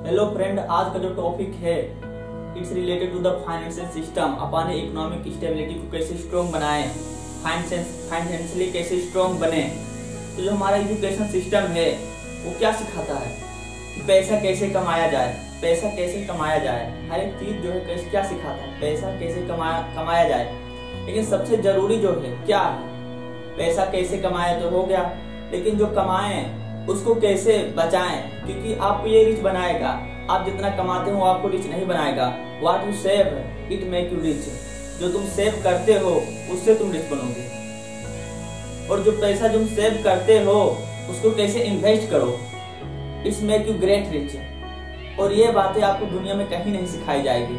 Hello friend, आज का जो टॉपिक है it's related to the financial system. अपने इकोनॉमिक स्टेबिलिटी को कैसे स्ट्रॉन्ग बनाएं, फाइनेंशियली कैसे स्ट्रॉन्ग बने। तो जो हमारा एजुकेशन सिस्टम है वो क्या सिखाता है कि पैसा कैसे कमाया जाए, पैसा कैसे कमाया जाए। हर एक चीज जो है कैसे क्या सिखाता है, पैसा कैसे कमाया जाए। लेकिन सबसे जरूरी जो है क्या है, पैसा कैसे कमाया तो हो गया, लेकिन जो कमाएं उसको कैसे बचाएं, क्योंकि आपको ये रिच बनाएगा। आप जितना कमाते हो आपको रिच नहीं बनाएगा। What you save it make you rich. जो तुम सेव करते हो उससे तुम रिच बनोगे। और जो पैसा तुम सेव करते हो उसको कैसे इन्वेस्ट करो, it's make you great rich. और ये बातें आपको दुनिया में कहीं नहीं सिखाई जाएगी।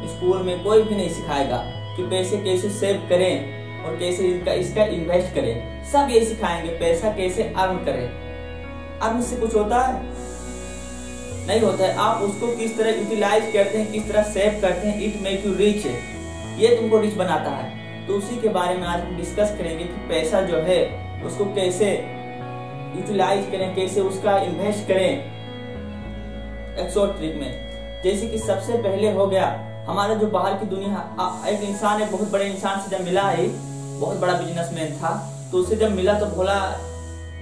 स्कूल में कोई भी नहीं सिखाएगा कि पैसे कैसे सेव करें और कैसे इसका इन्वेस्ट करें। सब ये सिखाएंगे पैसा कैसे अर्न करें। अर्न से कुछ होता है? नहीं होता है। आप उसको किस तरह यूटिलाइज करते हैं, किस तरह सेव करते हैं, इट मेक यू रिच। ये तुमको रिच बनाता है। तो उसी के बारे में आज हम डिस्कस करेंगे कि पैसा जो है उसको कैसे यूटिलाइज करें, कैसे उसका इन्वेस्ट करें एक शॉर्ट ट्रिक में। जैसे कि सबसे पहले हो गया हमारा जो बाहर की दुनिया। एक इंसान एक बहुत बड़े इंसान से जब मिला है, बहुत बड़ा बिजनेसमैन था, तो उससे जब मिला तो बोला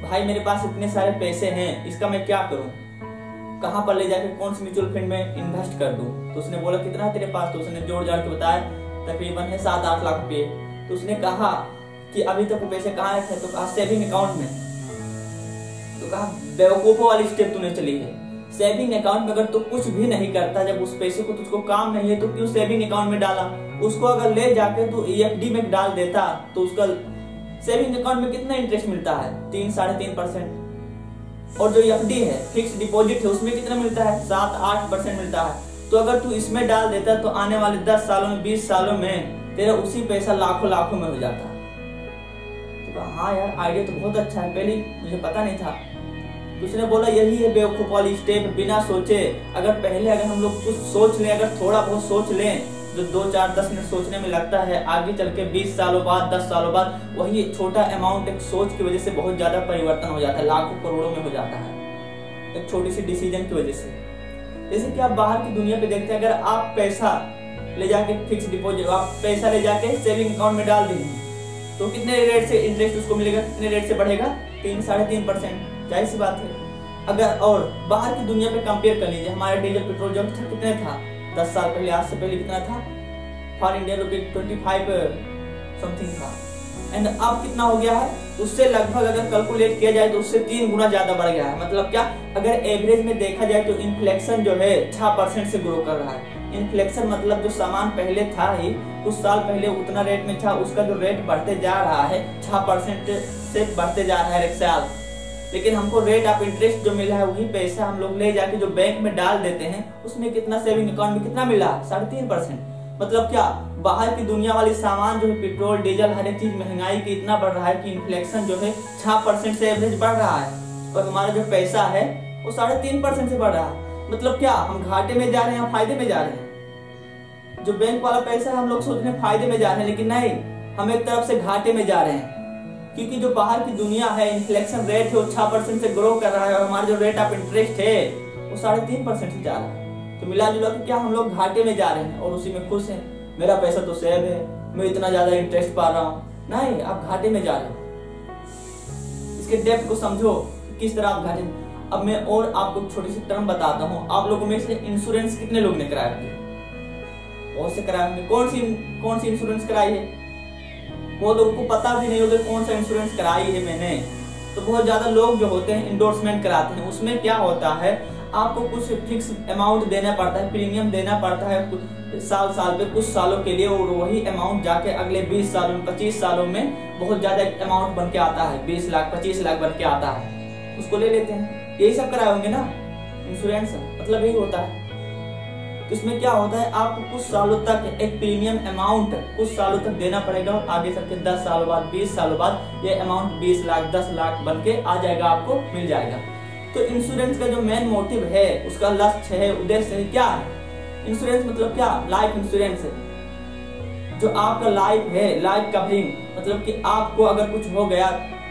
भाई मेरे पास इतने सारे पैसे हैं, इसका मैं क्या करूं, कहां पर ले जाकर कौन से म्यूचुअल फंड में इन्वेस्ट कर दूं। तो उसने बोला कितना है तेरे पास। तो उसने जोड़ जाड़ के बताया तकरीबन है 7-8 लाख रुपए। तो उसने कहा कि अभी तक वो पैसे कहाँ रखे। तो कहा सेविंग अकाउंट में। तो कहा बेवकूफों वाली स्टेप तूने चली है। सेविंग अकाउंट में अगर तू कुछ भी नहीं करता, जब उस पैसे को तुझको काम नहीं है तो क्यों सेविंग अकाउंट में डाला। उसको अगर ले जाके तू EFD में डाल देता तो उसका सेविंग अकाउंट में कितना इंटरेस्ट मिलता है, 3-3.5%। और जो EFD है, फिक्स डिपॉजिट है, उसमें कितना मिलता है, 7-8% मिलता है। तो अगर तू इसमें डाल देता तो आने वाले 10 सालों में 20 सालों में तेरा उसी पैसा लाखों में हो जाता। तो हाँ यार, आइडिया तो बहुत अच्छा है, पहले मुझे पता नहीं था। उसने बोला यही है बेवकूफ वाली स्टेप, बिना सोचे। अगर हम लोग कुछ सोच लें, अगर थोड़ा बहुत सोच लें, जो 2-4-10 मिनट सोचने में लगता है, आगे चल के 20 सालों बाद 10 सालों बाद वही छोटा अमाउंट एक सोच की वजह से बहुत ज्यादा परिवर्तन हो जाता है, लाखों करोड़ों में हो जाता है एक छोटी सी डिसीजन की वजह से। जैसे कि आप बाहर की दुनिया पे देखते हैं, अगर आप पैसा ले जाके फिक्स डिपॉजिट, आप पैसा ले जाके सेविंग अकाउंट में डाल देंगे तो कितने रेट से इंटरेस्ट उसको मिलेगा, कितने रेट से बढ़ेगा, 3-3.5%। जाहिर सी बात है। अगर और बाहर की दुनिया पे कंपेयर कर लीजिए, हमारा डीजल पेट्रोल जो था कितने था 10 साल पहले, आज से पहले कितना था, फॉर इंडियन रुपीज 25 समथिंग था। एंड अब कितना हो गया है, उससे लगभग अगर कैलकुलेट किया जाए तो उससे 3 गुना ज्यादा बढ़ गया है। मतलब क्या, अगर एवरेज में देखा जाए तो इन्फ्लेक्शन जो है 6% से ग्रो कर रहा है। इन्फ्लेक्शन मतलब जो सामान पहले था ही, कुछ साल पहले उतना रेट में था, उसका जो रेट बढ़ते जा रहा है 6% से बढ़ते जा रहा है एक साल। लेकिन हमको रेट ऑफ इंटरेस्ट जो मिला है, वही पैसा हम लोग ले जाके जो बैंक में डाल देते हैं, उसमें कितना सेविंग अकाउंट में कितना मिला, 3.5%। मतलब क्या, बाहर की दुनिया वाली सामान जो है, पेट्रोल डीजल हर एक चीज महंगाई की इतना बढ़ रहा है कि इन्फ्लेक्शन जो है 6% से एवरेज बढ़ रहा है, और हमारा जो पैसा है वो 3.5% से बढ़ रहा है। मतलब क्या, हम घाटे में जा रहे हैं, फायदे में जा रहे हैं। जो बैंक वाला पैसा है हम लोग सोच रहे हैं फायदे में जा रहे हैं, लेकिन नहीं, हम एक तरफ से घाटे में जा रहे हैं। क्योंकि जो बाहर की दुनिया है, इन्फ्लेक्शन रेट है वो 6% से ग्रो कर रहा है, और हमारा जो रेट ऑफ इंटरेस्ट है वो 3.5% से जा रहा है। तो मिला जुला के क्या, हम लोग घाटे में जा रहे हैं और उसी में खुश हैं। मेरा पैसा तो सेव है, मैं इतना ज्यादा इंटरेस्ट पा रहा हूँ। नहीं, आप घाटे में जा रहे हो। इसके डेप्थ को समझो, किस तरह आप घाटे। अब मैं और आपको छोटी सी टर्म बताता हूँ। आप लोगों में से इंश्योरेंस कितने लोग ने कराया होंगे? बहुत से कराए होंगे। कौन सी इंश्योरेंस कराई है? वो लोगों को पता भी नहीं होगा कौन सा इंश्योरेंस कराई है मैंने। तो बहुत ज्यादा लोग जो होते हैं इंडोर्समेंट कराते हैं। उसमें क्या होता है, आपको कुछ फिक्स अमाउंट देना पड़ता है, प्रीमियम देना पड़ता है साल पे, कुछ सालों के लिए। और वही अमाउंट जाके अगले 20 सालों में 25 सालों में बहुत ज्यादा अमाउंट बन के आता है, 20 लाख 25 लाख बन के आता है, उसको ले लेते हैं। यही सब कराए होंगे ना इंश्योरेंस, मतलब यही होता है। तो इसमें क्या होता है, आपको कुछ सालों तक एक प्रीमियम अमाउंट कुछ सालों तक देना पड़ेगा, और आगे चल के 10 सालों बाद 20 सालों बाद ये अमाउंट 20 लाख 10 लाख बन के आ जाएगा, आपको मिल जाएगा। तो इंश्योरेंस का जो मेन मोटिव है, उसका लक्ष्य है, उद्देश्य है, क्या है? इंश्योरेंस मतलब क्या, लाइफ इंश्योरेंस है। जो आपका लाइफ है, लाइफ कवरिंग, मतलब कि आपको अगर कुछ हो गया,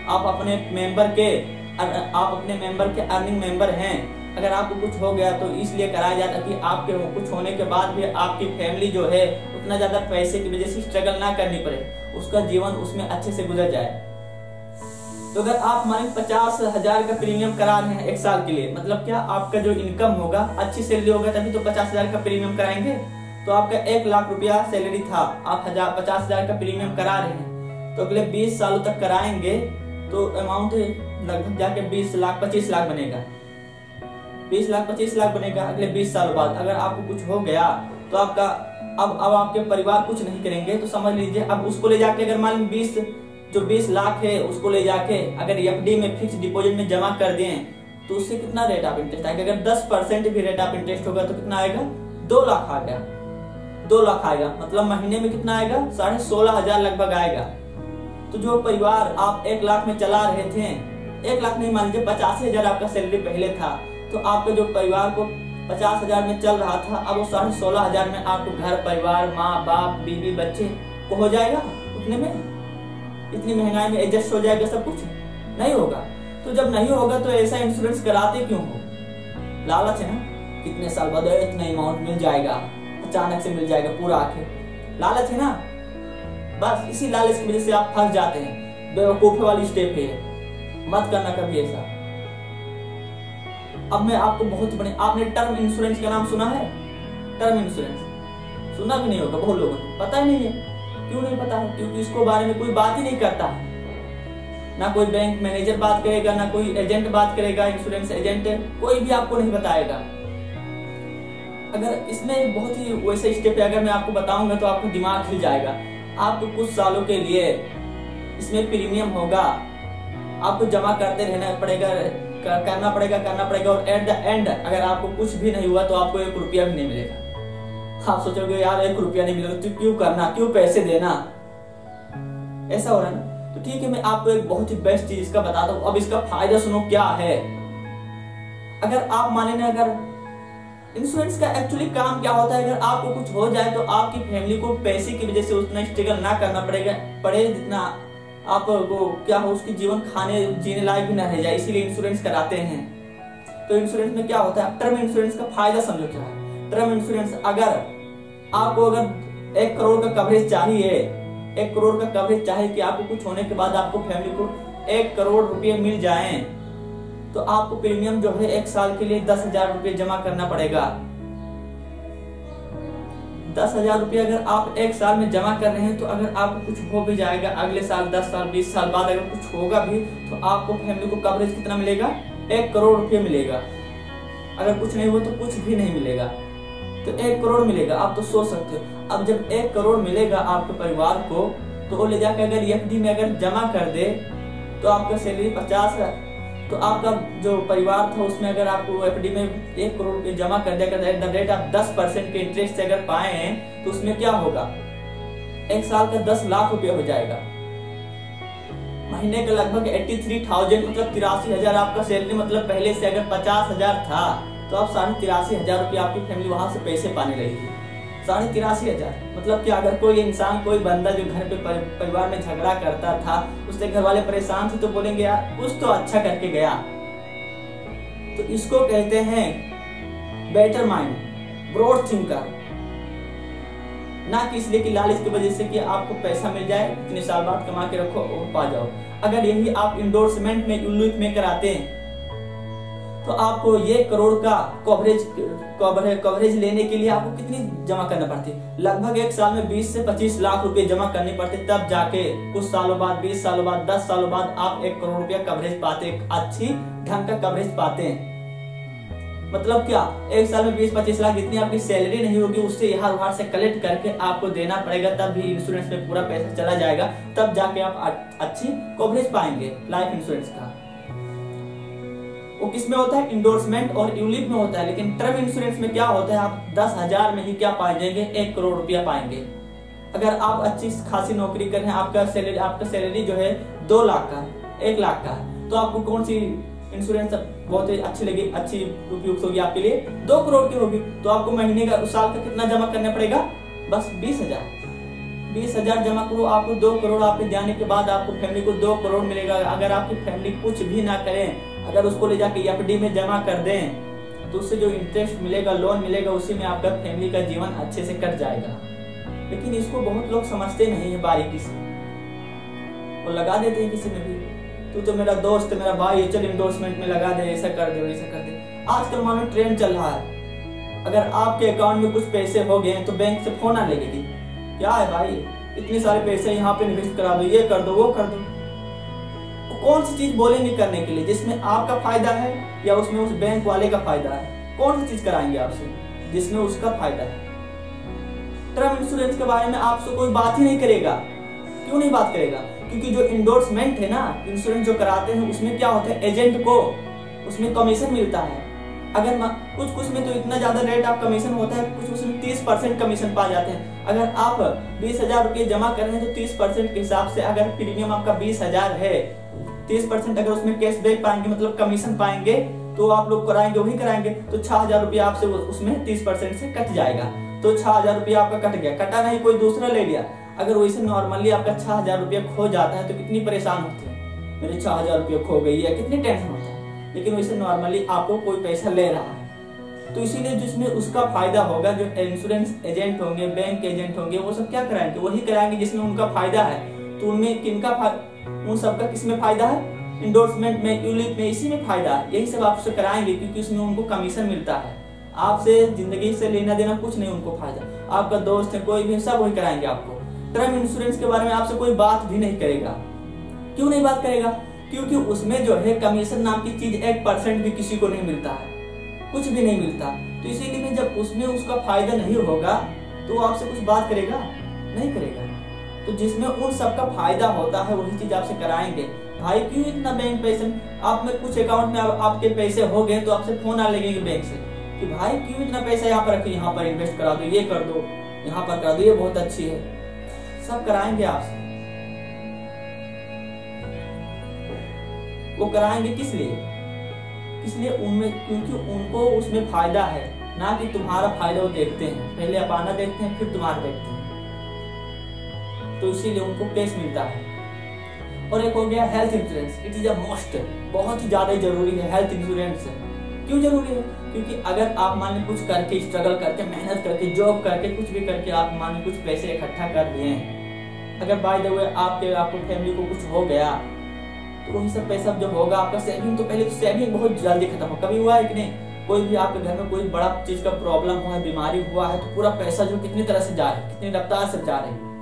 आप अपने मेंबर के अर्निंग मेंबर हैं, अगर आपको कुछ हो गया तो इसलिए कराया जाता है कि आपके कुछ होने के बाद भी आपकी फैमिली जो है उतना ज्यादा पैसे की वजह से स्ट्रगल ना करनी पड़े, उसका जीवन उसमें अच्छे से गुजर जाए। तो अगर आप मान 50,000 का प्रीमियम करा रहे हैं 1 साल के लिए, मतलब क्या आपका जो इनकम होगा, अच्छी सैलरी होगा तभी तो 50,000 का प्रीमियम कराएंगे। तो आपका 1 लाख रुपया सैलरी था, आप 50,000 का प्रीमियम करा रहे हैं, तो अगले 20 सालों तक कराएंगे तो अमाउंट लगभग जाके 20 लाख 25 लाख बनेगा। 20 लाख 25 लाख बनेगा अगले 20 सालों बाद। अगर आपको कुछ हो गया तो आपका अब आपके परिवार कुछ नहीं करेंगे, तो समझ लीजिए अब उसको ले जाके अगर मान 20 लाख है उसको ले जाके अगर एफडी में फिक्स डिपॉजिट में जमा कर दें तो उससे कितना रेट ऑफ इंटरेस्ट आएगा। अगर 10% भी रेट ऑफ इंटरेस्ट होगा तो कितना आएगा, 2 लाख आ गया। 2 लाख आएगा मतलब महीने में कितना आएगा, 16,500 लगभग आएगा। तो जो परिवार आप 1 लाख में चला रहे थे, 1 लाख नहीं मान लीजिए 85,000 आपका सैलरी पहले था, तो आपके जो परिवार को 50,000 में चल रहा था, अब वो 16,500 में आपको घर परिवार माँ बाप बीवी बच्चे को हो जाएगा। उतने में इतनी महंगाई में एडजस्ट हो जाएगा सब कुछ, नहीं होगा। तो जब नहीं होगा तो ऐसा इंश्योरेंस कराते क्यों हो, लालच है ना, कितने साल बाद इतना अमाउंट मिल जाएगा, अचानक से मिल जाएगा पूरा आके, लालच है ना। बस इसी लालच की वजह से आप फंस जाते हैं, बेवकूफी वाली स्टेप है, मत करना कभी ऐसा। अब मैं आपको बहुत बड़े, आपने टर्म इंश्योरेंस का नाम सुना है? टर्म इंश्योरेंस सुना भी नहीं होगा बहुत लोगों को, पता ही नहीं है। क्यों नहीं पता है? क्योंकि इसको बारे में कोई बात ही नहीं करता है, ना कोई बैंक मैनेजर बात करेगा, ना कोई एजेंट बात करेगा, इंश्योरेंस एजेंट कोई भी आपको नहीं बताएगा। अगर इसमें बहुत ही वैसे स्टेप है, अगर मैं आपको बताऊंगा तो आपको दिमाग हिल जाएगा। आपको कुछ सालों के लिए इसमें प्रीमियम होगा, आपको जमा करते रहना पड़ेगा, करना पड़ेगा और एट द एंड अगर आपको कुछ भी नहीं हुआ तो आपको 1 रुपया भी नहीं मिलेगा। आप सोचोगे यार 1 रुपया नहीं मिलेगा तो क्यों करना, क्यों पैसे देना, ऐसा हो रहा है ना। तो ठीक है, मैं आपको एक बहुत ही बेस्ट चीज इसका बताता हूँ। अब इसका फायदा सुनो क्या है। अगर आप माने ना, अगर इंश्योरेंस का एक्चुअली काम क्या होता है, अगर आपको कुछ हो जाए तो आपकी फैमिली को पैसे की वजह से उतना स्ट्रगल ना करना पड़े जितना आपको क्या हो, उसकी जीवन खाने जीने लायक भी ना रह जाए, इसीलिए इंश्योरेंस कराते हैं। तो इंश्योरेंस में क्या होता है, टर्म इंश्योरेंस का फायदा समझो क्या है। टर्म इंश्योरेंस अगर आपको 1 करोड़ का कवरेज चाहिए, 1 करोड़ का कवरेज चाहिए कि आपको कुछ होने के बाद आपको फैमिली को 1 करोड़ रुपए मिल जाएं, तो आपको प्रीमियम जो है 1 साल के लिए 10,000 रुपए जमा करना पड़ेगा। 10,000 रुपए अगर आप 1 साल में जमा कर रहे हैं तो अगर आपको कुछ हो भी जाएगा अगले साल, 10 साल 20 साल बाद अगर कुछ होगा भी तो आपको फैमिली को कवरेज कितना मिलेगा, 1 करोड़ रुपए मिलेगा। अगर कुछ नहीं हुआ तो कुछ भी नहीं मिलेगा, तो 1 करोड़ मिलेगा। आप तो सोच सकते हो, अब जब 1 करोड़ मिलेगा आपके परिवार को, तो वो ले जाकर अगर एफडी में अगर जमा कर दे तो आपका सैलरी 50,000, तो आपका जो परिवार था उसमें अगर आपको एफडी में 1 करोड़ रुपए जमा कर दिया एट द रेट आप 10% के इंटरेस्ट से अगर पाए हैं तो उसमें क्या होगा, 1 साल का 10 लाख रुपए हो जाएगा। महीने का लगभग 83,000 मतलब 83,000 आपका सैलरी, मतलब पहले से अगर 50,000 था तो आप 83,500 रुपये आपकी फैमिली वहां से पैसे पाने लगेगी। 83,500 मतलब कि अगर कोई इंसान, कोई बंदा जो घर पे परिवार में झगड़ा करता था, उससे घर वाले परेशान थे, तो बोलेंगे यार कुछ तो अच्छा करके गया। तो इसको कहते हैं बेटर माइंड, ब्रॉड थिंकर। ना कि इसलिए कि लालच की वजह से कि आपको पैसा मिल जाए, इतने साल बाद कमा के रखो और पा जाओ। अगर यही आप इंडोर्समेंट में यूलिप में कराते हैं तो आपको 1 करोड़ का कवरेज लेने के लिए आपको कितनी जमा करना पड़ती है, लगभग 1 साल में 20 से 25 लाख रुपए जमा करने पड़ते, तब जाके कुछ सालों बाद, 20 सालों बाद, 10 सालों बाद आप 1 करोड़ रुपया कवरेज पाते, अच्छी ढंग का कवरेज पाते हैं। मतलब क्या, 1 साल में 20-25 लाख जितनी आपकी सैलरी नहीं होगी उससे यहाँ वहां से कलेक्ट करके आपको देना पड़ेगा, तब भी इंश्योरेंस में पूरा पैसा चला जाएगा, तब जाके आप अच्छी कवरेज पाएंगे लाइफ इंश्योरेंस का। वो किसमें होता है, इंडोर्समेंट और यूलिप में होता है। लेकिन टर्म इंश्योरेंस में क्या होता है, आप 10,000 में ही क्या पाएंगे, 1 करोड़ रुपया पाएंगे। अगर आप अच्छी खासी नौकरी कर रहे हैं, आपका सैलरी जो है 2 लाख का, 1 लाख का, तो आपको कौन सी इंश्योरेंस बहुत ही अच्छी लगी, अच्छी उपयुक्त होगी आपके लिए, 2 करोड़ की होगी। तो आपको महीने का, उस साल का कितना जमा करना पड़ेगा, बस 20,000 जमा करो, आपको 2 करोड़ आपके जाने के बाद आपको फैमिली को 2 करोड़ मिलेगा। अगर आपकी फैमिली कुछ भी ना करें, अगर उसको ले जाके एफडी में जमा कर दें तो उससे जो इंटरेस्ट मिलेगा, लोन मिलेगा, उसी में आपका फैमिली का जीवन अच्छे से कट जाएगा। लेकिन इसको बहुत लोग समझते नहीं है बारीकी से, वो लगा देते हैं किसी में भी, तू तो मेरा दोस्त मेरा भाई है, चल इंडोर्समेंट में लगा दे, ऐसा कर दे वैसा कर दे। आजकल मानो ट्रेंड चल रहा है, अगर आपके अकाउंट में कुछ पैसे हो गए तो बैंक से फोन आ लगेगी, क्या है भाई इतने सारे पैसे यहाँ पे इन्वेस्ट करा दो, ये कर दो वो कर दो। तो कौन सी चीज बोलेंगे करने के लिए जिसमें आपका फायदा है या उसमें उस बैंक वाले का फायदा है? कौन सी चीज कराएंगे आपसे जिसमें उसका फायदा है? टर्म इंश्योरेंस के बारे में आपसे कोई बात ही नहीं करेगा। क्यों नहीं बात करेगा? क्योंकि जो इंडोर्समेंट है ना, इंश्योरेंस जो कराते हैं उसमें क्या होता है, एजेंट को उसमें कमीशन मिलता है। अगर कुछ में तो इतना ज्यादा रेट आप कमीशन होता है, कुछ उसमें 30% कमीशन पा जाते हैं। अगर आप 20,000 रुपये जमा कर रहे हैं तो 30% के हिसाब से अगर प्रीमियम आपका 20,000 है, 30% अगर उसमें कैशबैक पाएंगे मतलब कमीशन पाएंगे तो आप लोग कराएंगे वही कराएंगे, तो 6,000 रुपया आपसे उसमें 30% से कट जाएगा। तो 6,000 रुपया आपका कट गया, कटा नहीं कोई दूसरा ले लिया। अगर वैसे नॉर्मली आपका 6,000 रुपया खो जाता है तो कितनी परेशान होते हैं, मेरे 6,000 रुपया खो गई है, कितनी टेंशन होता है। लेकिन वैसे नॉर्मली आपको कोई पैसा ले रहा है, तो इसीलिए जिसमें उसका फायदा होगा, जो इंश्योरेंस एजेंट होंगे, बैंक एजेंट होंगे, वो सब क्या कराएंगे, वही कराएंगे जिसमें उनका फायदा है। तो उनमें किनका उन सबका किसमें फायदा है, इंडोर्समेंट में, यूलिप में, इसी में फायदा है। यही सब आपसे कराएंगे क्योंकि उसमें उनको कमीशन मिलता है। आपसे जिंदगी से लेना देना कुछ नहीं उनको फायदा। आपका दोस्त है कोई भी, सब वही कराएंगे आपको। टर्म इंश्योरेंस के बारे में आपसे कोई बात भी नहीं करेगा। क्यों नहीं बात करेगा? क्योंकि उसमें जो है कमीशन नाम की चीज 1% भी किसी को नहीं मिलता है, कुछ भी नहीं मिलता। तो इसीलिए जब उसमें उसका फायदा नहीं होगा तो आपसे कुछ बात करेगा नहीं करेगा। तो जिसमें उन सबका फायदा होता है वही चीज आपसे कराएंगे। भाई क्यों इतना बैंक पैसे, आप में कुछ अकाउंट में आपके पैसे हो गए तो आपसे फोन आ लगेंगे बैंक से कि भाई क्यों इतना पैसा यहाँ पर रखे, यहाँ पर इन्वेस्ट करा दो, ये कर दो, यहाँ पर करा दो, ये बहुत अच्छी है। सब कराएंगे आपसे। वो कराएंगे किस लिए? इसलिए उनमें, क्योंकि उनको उसमें फायदा है, ना कि तुम्हारा फायदा वो देखते हैं। पहले अपना देखते हैं फिर तुम्हारा देखते हैं। तो इसीलिए उनको कैश मिलता है। और एक हो गया health insurance. It is a most, बहुत ही ज्यादा जरूरी है हेल्थ इंश्योरेंस। क्यों जरूरी है? क्योंकि अगर आप मान लो कुछ करके, स्ट्रगल करके, मेहनत करके, जॉब करके, कुछ भी करके आप मान लो कुछ पैसे इकट्ठा कर लिए हैं, अगर बाय द वे आपको फैमिली को कुछ हो गया तो वही सब पैसा जो होगा आपका सेविंग, तो पहले तो सेविंग बहुत जल्दी खत्म हो। कभी हुआ है कि नहीं, कोई भी आपके घर में कोई बड़ा चीज का प्रॉब्लम हुआ है, बीमारी हुआ है, तो पूरा पैसा जो कितनी तरह से जा रहा है, कितनी रफ्तार से जा रही है,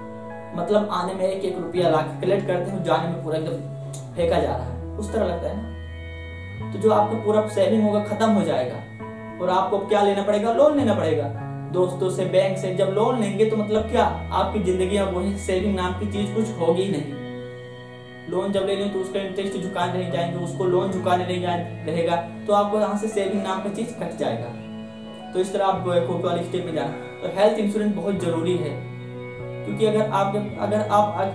मतलब आने में एक रुपया ला के कलेक्ट करते हैं, जाने में पूरा एकदम फेंका जा रहा है, उस तरह लगता है ना। तो जो आपका पूरा सेविंग होगा खत्म हो जाएगा और आपको क्या लेना पड़ेगा, लोन लेना पड़ेगा दोस्तों से, बैंक से। जब लोन लेंगे तो मतलब क्या, आपकी जिंदगी में वही सेविंग नाम की चीज कुछ होगी नहीं। लोन जब ले लें तो उसका इंटरेस्ट झुकाने नहीं जाएंगे, उसको लोन झुकाने नहीं रहेगा, तो आपको यहाँ से सेविंग नाम का चीज कट जाएगा। तो इस तरह आप फोटो वाली स्टेप में जाना। तो हेल्थ इंश्योरेंस बहुत जरूरी है, क्योंकि अगर आप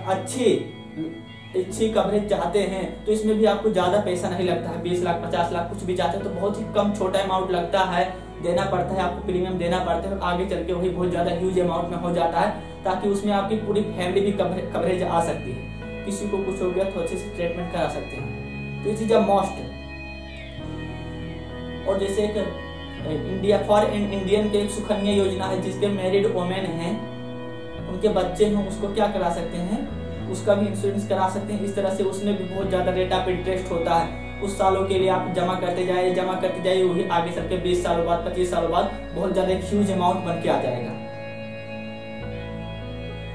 अच्छी कवरेज चाहते हैं तो इसमें भी आपको ज्यादा पैसा नहीं लगता है। 20 लाख 50 लाख कुछ भी चाहते हैं तो बहुत ही कम छोटा अमाउंट लगता है, देना पड़ता है आपको, प्रीमियम देना पड़ता है, और आगे चल के वही बहुत ज्यादा ह्यूज अमाउंट में हो जाता है, ताकि उसमें आपकी पूरी फैमिली भी कवरेज आ सकती है। किसी को कुछ हो गया तो अच्छे से ट्रीटमेंट करा सकते हैं। तो इट इज अ मोस्ट। और जैसे एक इंडिया फॉर इंडियन के एक सुकन्या योजना है, जिसके मैरिड वुमेन हैं, उनके बच्चे हैं, उसको क्या करा सकते हैं, उसका भी इंश्योरेंस करा सकते हैं। इस तरह से उसमें भी बहुत ज्यादा रेट ऑफ इंटरेस्ट होता है। कुछ सालों के लिए आप जमा करते जाइए, वही आगे चल के 20 सालों बाद 25 सालों बाद बहुत ज्यादा एक ह्यूज अमाउंट बन के आ जाएगा।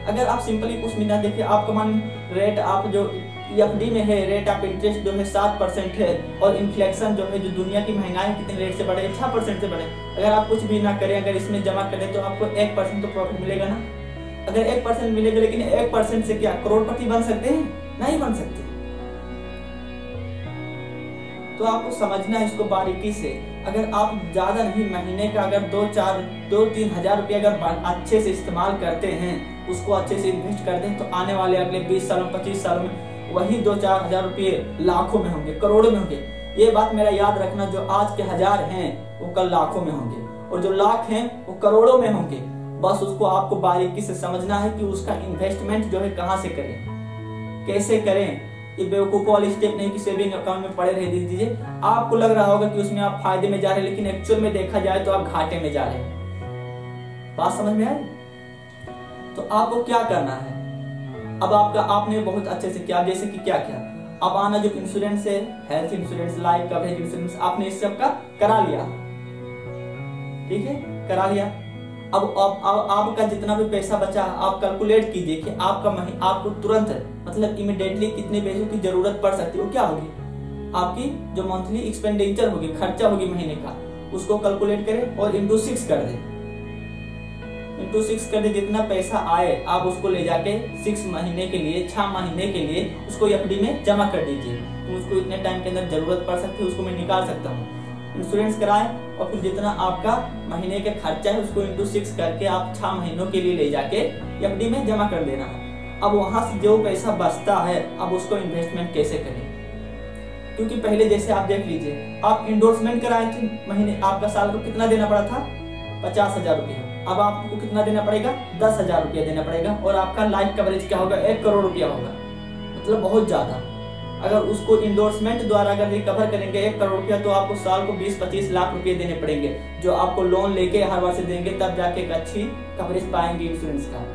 अगर आप सिंपली कुछ भी ना देखिए, आपका मान रेट आप जो एफडी में है, रेट ऑफ इंटरेस्ट जो है 7% है, और इन्फ्लेक्शन जो है, जो दुनिया की महंगाई कितने रेट से बढ़े, 6% से बढ़े। अगर आप कुछ भी ना करें, अगर इसमें जमा करें तो आपको 1% तो प्रॉफिट मिलेगा ना। अगर 1% मिलेगा, लेकिन 1% से क्या करोड़पति बन सकते हैं? नहीं बन सकते। तो आपको समझना है इसको बारीकी से। अगर आप ज्यादा नहीं, महीने का अगर 2-3 हजार रुपये अगर अच्छे से इस्तेमाल करते हैं, उसको अच्छे से इन्वेस्ट करते हैं, तो आने वाले अगले 20 सालों 25 सालों में वही 2-4 हजार रुपये लाखों में होंगे, करोड़ों में होंगे। ये बात मेरा याद रखना, जो आज के 1000 हैं वो कल लाखों में होंगे, और जो लाख हैं वो करोड़ों में होंगे। बस उसको आपको बारीकी से समझना है कि उसका इन्वेस्टमेंट जो है कहाँ से करें, कैसे करें, ये बेवकूफों वाली स्टेप नहीं कि सेविंग अकाउंट में पड़े रह दीजिए। आपको लग रहा होगा कि उसमें आप फायदे में जा रहे हैं, लेकिन एक्चुअल में देखा जाए तो आप घाटे में जा रहे हैं। बात समझ में आई? तो आपको क्या करना है, अब आपने बहुत अच्छे से किया, जैसे कि क्या किया, अब आना जो इंश्योरेंस है, health insurance, life coverage insurance, आपने इस सब का करा लिया, ठीक है, करा लिया। अब आपका जितना भी पैसा बचा आप कैलकुलेट कीजिए कि आपको तुरंत मतलब इमीडिएटली कितने पैसों की जरूरत पड़ सकती है। वो क्या होगी, आपकी जो मंथली एक्सपेंडिचर होगी, खर्चा होगी महीने का, उसको कैलकुलेट करें और इंटू 6 कर दें। इंटू 6 कर दे, जितना पैसा आए आप उसको ले जाके 6 महीने के लिए, 6 महीने के लिए उसको एफडी में जमा कर दीजिए। तो उसको इतने टाइम के अंदर जरूरत पड़ सकती है, उसको मैं निकाल सकता हूँ। इंश्योरेंस कराएं और फिर जितना आपका महीने का खर्चा है उसको इंटू 6 करके आप 6 महीनों के लिए ले जाके एफडी में जमा कर देना है। अब वहां से जो पैसा बचता है अब उसको इन्वेस्टमेंट कैसे करें, क्योंकि पहले जैसे आप देख लीजिए, आप इंडोर्समेंट कराए थे, महीने आपका साल को कितना देना पड़ा था, 50,000 रुपया। अब आपको कितना देना पड़ेगा, 10,000 रुपया देना पड़ेगा, और आपका लाइफ कवरेज क्या होगा, 1 करोड़ रुपया होगा, मतलब बहुत ज्यादा। अगर उसको इंडोर्समेंट द्वारा अगर रिकवर करेंगे 1 करोड़ रुपया, तो आपको साल को 20-25 लाख रुपए देने पड़ेंगे, जो आपको लोन लेके हर बार से देंगे, तब जाके एक अच्छी कवरेज पाएंगे इंश्योरेंस का।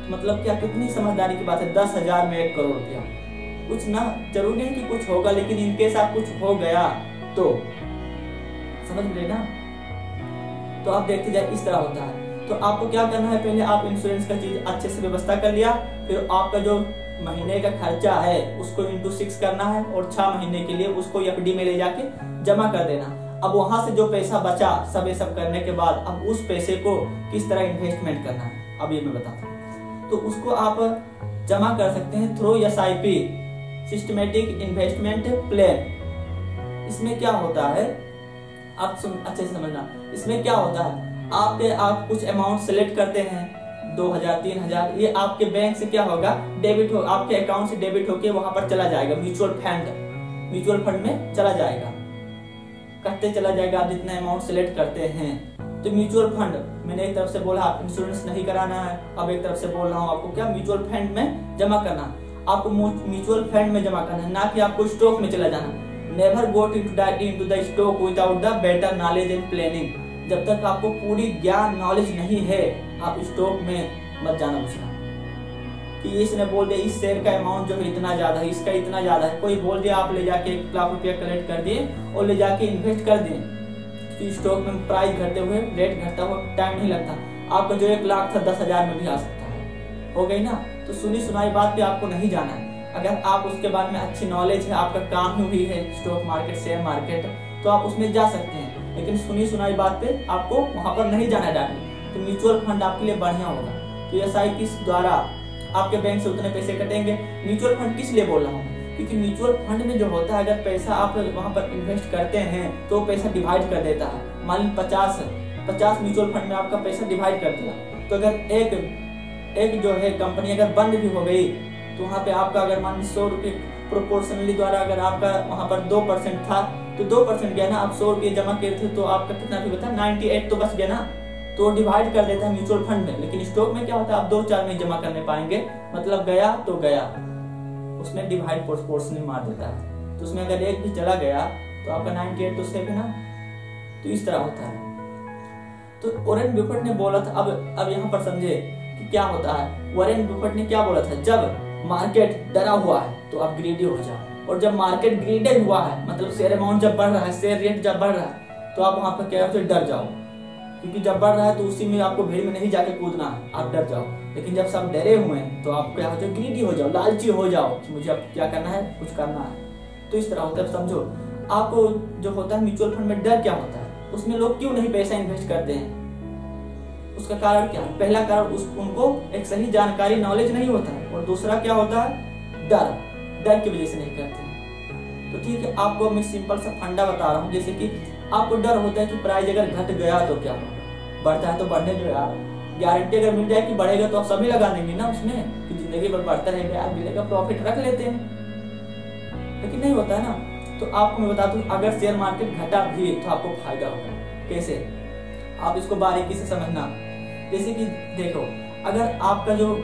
मतलब क्या, कितनी समझदारी की बात है, 10,000 में 1 करोड़ रुपया। कुछ ना, जरूरी नहीं कि कुछ होगा, लेकिन इनकेस आप कुछ हो गया तो समझ मिले ना। तो आप देखते जाए इस तरह होता है। तो आपको क्या करना है, पहले आप इंश्योरेंस का चीज अच्छे से व्यवस्था कर लिया, फिर आपका जो महीने का खर्चा है उसको इंटू 6 करना है और 6 महीने के लिए उसको एफडी में ले जाके जमा कर देना। अब वहां से जो पैसा बचा सब करने के बाद अब उस पैसे को किस तरह इन्वेस्टमेंट करना है, अब ये मैं बताता हूँ। तो उसको आप जमा कर सकते हैं through SIP, systematic investment plan. इसमें क्या होता है, आप अच्छे से समझना, इसमें क्या होता है, आप कुछ अमाउंट सेलेक्ट करते हैं, 2,000 3,000, ये आपके बैंक से क्या होगा, डेबिट हो, आपके अकाउंट से डेबिट होके वहां पर चला जाएगा, म्यूचुअल फंड में चला जाएगा, कटते चला जाएगा आप जितना अमाउंट सेलेक्ट करते हैं। तो म्यूचुअल फंड, मैंने एक तरफ से बोला आप इंश्योरेंस नहीं कराना है, अब एक तरफ से बोल रहा हूँ आपको क्या, म्यूचुअल फंड में जमा करना। आपको म्यूचुअल फंड में जमा करना है, ना कि आपको स्टॉक में चला जाना। Never go into the stock without the better knowledge and planning. जब तक आपको पूरी ज्ञान नॉलेज नहीं है, आप स्टॉक में मत जाना घुसना कि इसने बोल दिया इस शेयर का अमाउंट जो है इतना ज्यादा है, इसका इतना ज्यादा है, कोई बोल दिया आप ले जाके 1 लाख रुपया कलेक्ट कर दिए और ले जाके इन्वेस्ट कर दिए। कि स्टॉक में प्राइस घटते हुए, रेट घटता हुआ टाइम नहीं लगता, आपका जो 1 लाख था 10,000 में भी आ सकता है, हो गई ना। तो सुनी सुनाई बात पे आपको नहीं जाना है। अगर आप उसके बारे में अच्छी नॉलेज है, आपका काम ही हुई है स्टॉक मार्केट, शेयर मार्केट, तो आप उसमें जा सकते हैं, लेकिन सुनी सुनाई बात पे आपको वहां पर नहीं जाना है। तो म्यूचुअल फंड आपके लिए बढ़िया होगा। तो SIP द्वारा आपके बैंक से उतने पैसे कटेंगे। म्यूचुअल फंड किस लिए बोल रहा हूँ, क्योंकि म्यूचुअल फंड में जो होता है, अगर पैसा आप वहां पर इन्वेस्ट करते हैं तो पैसा डिवाइड कर देता है। मान ली 50 म्यूचुअल फंड में आपका पैसा डिवाइड कर दिया, तो अगर एक जो है कंपनी अगर बंद भी हो गई, तो वहां पे आपका अगर मान ली 100 रुपये प्रोपोर्शनली द्वारा अगर आपका वहां पर 2% था, तो 2% गया ना, आप 100 रुपये जमा किए थे तो आपका कितना भी बता, 98 तो बच गया ना। तो डिवाइड कर देता है म्यूचुअल फंड में। लेकिन स्टॉक में क्या होता है, आप 2-4 में जमा करने पाएंगे, मतलब गया तो गया, उसमें डिवाइड प्रोपोर्शनली मार देता है। तो उसमें अगर एक भी चला गया तो आपका 98 तो सेफ है ना। तो इस तरह होता है। तो वॉरेन बफेट ने बोला था, अब यहाँ पर समझे कि क्या होता है। वॉरेन बफेट ने क्या बोला था, जब मार्केट डरा हुआ है तो आप ग्रीडी हो जाओ, और जब मार्केट ग्रीडेड हुआ है, मतलब शेयर अमाउंट जब बढ़ रहा है, शेयर रेट जब बढ़ रहा है, तो आप वहां पर क्या होते डर जाओ, क्योंकि जब बढ़ रहा है तो उसी में आपको भीड़ में नहीं जाके कूदना है, आप डर जाओ। लेकिन जब सब डरे हुए हैं तो आप क्या हो जाओ, ग्रीडी हो जाओ, लालची हो जाओ कि मुझे अब क्या करना है, कुछ करना है। तो इस तरह होता है। समझो आपको जो होता है म्यूचुअल फंड में डर क्या होता है, उसमें लोग क्यों नहीं पैसा इन्वेस्ट करते हैं, उसका कारण क्या है। पहला कारण उनको एक सही जानकारी, नॉलेज नहीं होता है, और दूसरा क्या होता है, डर की वजह से नहीं करते। तो ठीक है, आपको मैं सिंपल सा फंडा बता रहा हूँ। जैसे कि आपको डर होता है कि प्राइस अगर घट गया तो क्या होगा, बढ़ता है तो बढ़ने दो यार, गारंटी अगर मिल जाए कि बढ़ेगा तो आप सभी लगा देंगे ना उसमें, कि जिंदगी भर बढ़ता रहेगा यार, मिलेगा, प्रॉफिट रख लेते हैं। लेकिन नहीं होता है ना। तो आपको मैं बता दूं, अगर शेयर मार्केट घटा भी तो आपको फायदा होगा। कैसे, आप इसको बारीकी से समझना। जैसे कि देखो, अगर आपका जो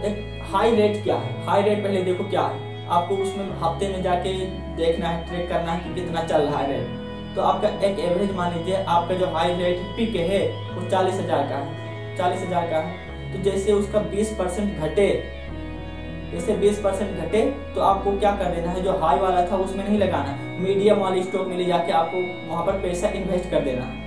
एक हाई रेट क्या है, हाई रेट पहले देखो क्या है, आपको उसमें हफ्ते में जाके देखना है, ट्रैक करना है कि कितना चल रहा है रेट। तो आपका एक एवरेज मान लीजिए आपका जो हाई रेट पिक है वो 40,000 का है, 40,000 का है। तो जैसे उसका 20% घटे, जैसे 20% घटे तो आपको क्या कर देना है, जो हाई वाला था उसमें नहीं लगाना, मीडियम वाले स्टॉक में ले जाके आपको वहां पर पैसा इन्वेस्ट कर देना है,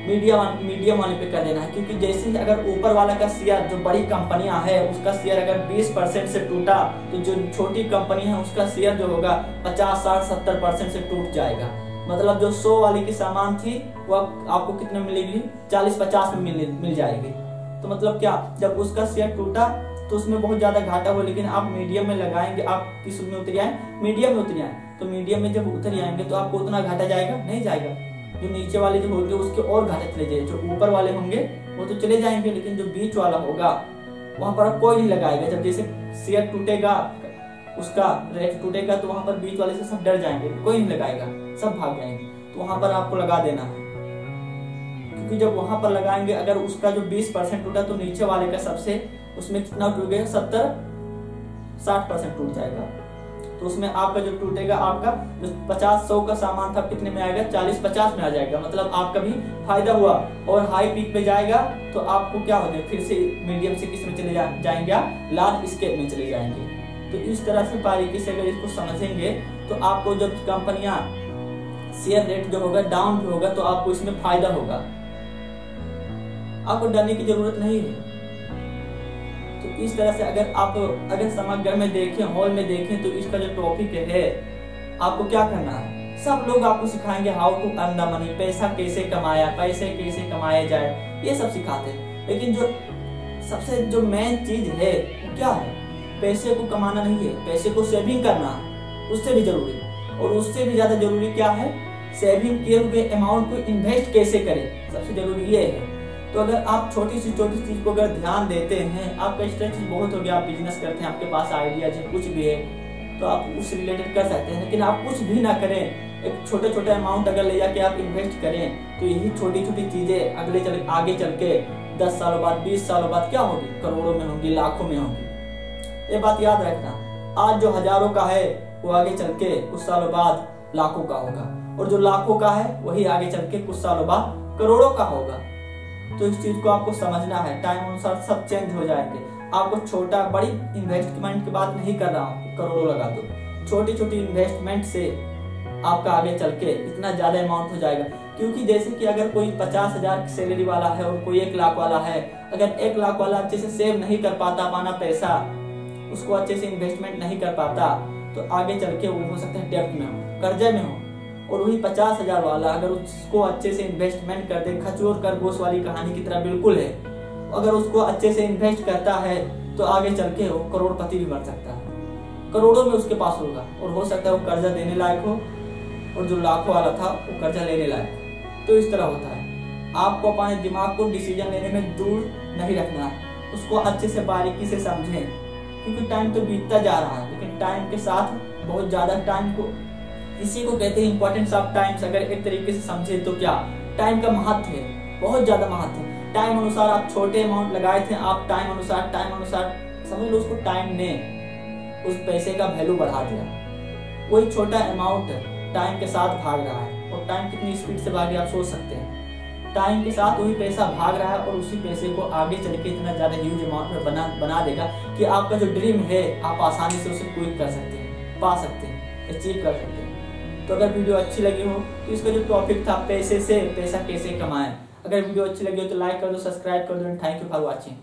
मीडियम वाले पे कर देना है। क्योंकि जैसे ही अगर ऊपर वाला का शेयर, जो बड़ी कंपनियां है उसका शेयर अगर 20% से टूटा तो जो छोटी कंपनी है उसका शेयर जो होगा 50, 60, 70% से टूट जाएगा। मतलब जो 100 वाली की सामान थी वो आपको कितने मिलेगी, 40-50 में मिल जाएगी। तो मतलब क्या, जब उसका शेयर टूटा तो उसमें बहुत ज्यादा घाटा हो, लेकिन आप मीडियम में लगाएंगे, आप किस में उतर आए, मीडियम में उतर आए, तो मीडियम में जब उतर आएंगे तो आपको उतना घाटा जाएगा नहीं जाएगा। जो नीचे वाले जो होंगे उसके और घाटे चले जाएंगे, जो ऊपर वाले होंगे वो तो चले जाएंगे, लेकिन जो बीच वाला होगा वहां पर कोई नहीं लगाएगा। जब जैसे शेयर टूटेगा, उसका रेट टूटेगा तो वहां पर बीच वाले से सब डर जाएंगे, कोई नहीं लगाएगा, सब भाग जाएंगे। तो वहां पर आपको लगा देना है, क्योंकि जब वहां पर लगाएंगे अगर उसका जो 20% टूटा तो नीचे वाले का सबसे उसमें कितना टूटेगा, 70-60% टूट जाएगा। तो उसमें आपका जो टूटेगा, आपका जो 50-100 का सामान था कितने में आएगा, 40-50 में आ जाएगा। मतलब आपका भी फायदा हुआ। और हाई पीक पे जाएगा तो आपको क्या हो जाएगा, फिर से मीडियम से किस में चले जाएंगे आप, लार्ज स्केल में चले जाएंगे। तो इस तरह से बारीकी से अगर इसको समझेंगे तो आपको जब कंपनियां शेयर रेट जो होगा डाउन भी होगा तो आपको इसमें फायदा होगा, आपको डरने की जरूरत नहीं है। तो इस तरह से अगर समग्र में देखें, हॉल में देखें तो इसका जो टॉपिक है आपको क्या करना है, सब लोग आपको सिखाएंगे how to earn the money, पैसे कैसे कमाया जाए, ये सब सिखाते हैं। लेकिन जो सबसे जो मेन चीज है वो क्या है, पैसे को कमाना नहीं है, पैसे को सेविंग करना है, उससे भी जरूरी। और उससे भी ज्यादा जरूरी क्या है, सेविंग किए हुए अमाउंट को इन्वेस्ट कैसे करें, सबसे जरूरी ये है। तो अगर आप छोटी सी चीज को अगर ध्यान देते हैं, आपका स्ट्रेटेजी बहुत हो गया, आप बिजनेस करते हैं, आपके पास आइडियाज है, कुछ भी है तो आप उससे रिलेटेड कर सकते हैं। लेकिन आप कुछ भी ना करें, एक छोटे अमाउंट अगर ले जाके आप इन्वेस्ट करें तो यही छोटी चीजें आगे चल के 10 सालों बाद, 20 सालों बाद क्या होगी, करोड़ों में होंगी, लाखों में होंगी। ये बात याद रखना, आज जो हजारों का है वो आगे चल के कुछ सालों बाद लाखों का होगा, और जो लाखों का है वही आगे चल के कुछ सालों बाद करोड़ों का होगा। तो इस चीज को आपको समझना है, टाइम अनुसार सब चेंज हो जाएंगे। आपको छोटा बड़ी इन्वेस्टमेंट की बात नहीं कर रहा हूँ, करोड़ों लगा दो, छोटी इन्वेस्टमेंट से आपका आगे चल के इतना ज्यादा अमाउंट हो जाएगा। क्योंकि जैसे कि अगर कोई 50,000 की सैलरी वाला है और कोई 1 लाख वाला है, अगर 1 लाख वाला अच्छे से सेव नहीं कर पाना पैसा, उसको अच्छे से इन्वेस्टमेंट नहीं कर पाता तो आगे चल के वो हो सकता है डेब्ट में हो, कर्जे में हो। और वही 50,000 वाला अगर उसको अच्छे से इन्वेस्टमेंट कर दे, खजूर खरगोश वाली कहानी की तरह बिल्कुल है, अगर उसको अच्छे से इन्वेस्ट करता है तो आगे चल के वो करोड़पति भी बन सकता है, करोड़ों में उसके पास होगा। और हो सकता है वो कर्जा देने लायक हो, और जो लाखों वाला था वो कर्जा लेने लायक हो। तो इस तरह होता है, आपको अपने दिमाग को डिसीजन लेने में दूर नहीं रखना है, उसको अच्छे से बारीकी से समझें। क्योंकि टाइम तो बीतता जा रहा है, लेकिन टाइम के साथ बहुत ज्यादा टाइम को, इसी को कहते हैं इंपॉर्टेंस ऑफ टाइम्स। अगर एक तरीके से समझे तो क्या, टाइम का महत्व है, बहुत ज्यादा महत्व है। टाइम अनुसार आप छोटे अमाउंट लगाए थे, आप टाइम अनुसार समझ लो उसको टाइम ने उस पैसे का वैल्यू बढ़ा दिया। वही छोटा अमाउंट टाइम के साथ भाग रहा है, और टाइम कितनी स्पीड से भागे आप सोच सकते हैं। टाइम के साथ वही पैसा भाग रहा है, और उसी पैसे को आगे चल के इतना ज्यादा ह्यूज अमाउंट में बना देगा कि आपका जो ड्रीम है आप आसानी से उसे क्विक कर सकते हैं, पा सकते हैं, अचीव कर सकते हैं। तो अगर वीडियो अच्छी लगी हो तो इसका जो टॉपिक था पैसे से पैसा कैसे कमाएं, अगर वीडियो अच्छी लगी हो तो लाइक कर दो, सब्सक्राइब कर दो। Thank you for watching.